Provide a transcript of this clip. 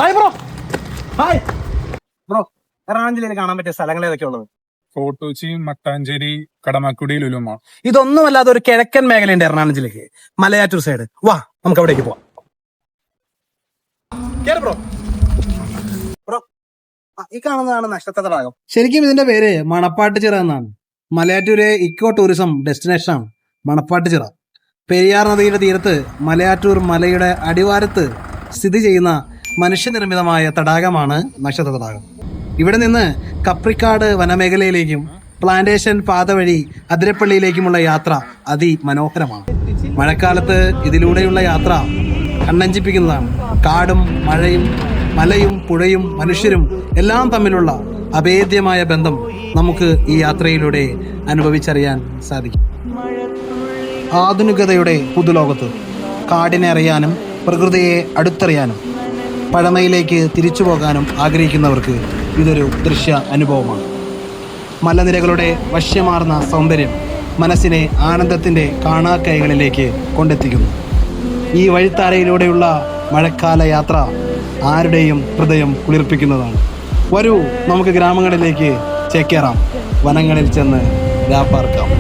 Hi bro. Hi bro. Ernakulam ജില്ലയിൽ കാണാൻ പറ്റിയ സ്ഥലങ്ങൾ ഏതൊക്കെ ഉള്ളത്? ഫോർട്ട് കൊച്ചി, മട്ടാഞ്ചേരി, കടമക്കുടി, ലുലുമ. ഇതൊന്നുമല്ലാതെ ഒരു കിഴക്കൻ മേഖലയുണ്ട് എറണാകുളം ജില്ലയ്ക്ക്, മലയാറ്റൂർ സൈഡ്. വാ, നമുക്ക് അവിടേക്ക് പോവാം. ബ്രോ ബ്രോ, ഈ കാണുന്നതാണ് നക്ഷത്ര തടാകം. ശരിക്കും ഇതിന്റെ പേര് മണപ്പാട്ടുചിറ എന്നാണ്. മലയാറ്റൂരെ ഇക്കോ ടൂറിസം ഡെസ്റ്റിനേഷൻ ആണ് മണപ്പാട്ടുചിറ. പെരിയാർ നദിയുടെ തീരത്ത് മലയാറ്റൂർ മലയുടെ അടിവാരത്ത് സ്ഥിതി ചെയ്യുന്ന മനുഷ്യനിർമ്മിതമായ തടാകമാണ് നക്ഷത്ര തടാകം. ഇവിടെ നിന്ന് കപ്രിക്കാട് വനമേഖലയിലേക്കും പ്ലാന്റേഷൻ പാത വഴി അതിരപ്പള്ളിയിലേക്കുമുള്ള യാത്ര അതിമനോഹരമാണ്. മഴക്കാലത്ത് ഇതിലൂടെയുള്ള യാത്ര കണ്ണഞ്ചിപ്പിക്കുന്നതാണ്. കാടും മഴയും മലയും പുഴയും മനുഷ്യരും എല്ലാം തമ്മിലുള്ള അഭേദ്യമായ ബന്ധം നമുക്ക് ഈ യാത്രയിലൂടെ അനുഭവിച്ചറിയാൻ സാധിക്കും. ആധുനികതയുടെ പുതുലോകത്ത് കാടിനെ അറിയാനും പ്രകൃതിയെ അടുത്തറിയാനും പഴമയിലേക്ക് തിരിച്ചു പോകാനും ആഗ്രഹിക്കുന്നവർക്ക് ഇതൊരു ദൃശ്യ അനുഭവമാണ്. മലനിരകളുടെ വശ്യമാർന്ന സൗന്ദര്യം മനസ്സിനെ ആനന്ദത്തിൻ്റെ കാണാക്കൈകളിലേക്ക് കൊണ്ടെത്തിക്കുന്നു. ഈ വഴിത്താരയിലൂടെയുള്ള മഴക്കാല യാത്ര ആരുടെയും ഹൃദയം കുളിർപ്പിക്കുന്നതാണ്. വരൂ, നമുക്ക് ഗ്രാമങ്ങളിലേക്ക് ചേക്കേറാം, വനങ്ങളിൽ ചെന്ന് രാപ്പാർക്കാം.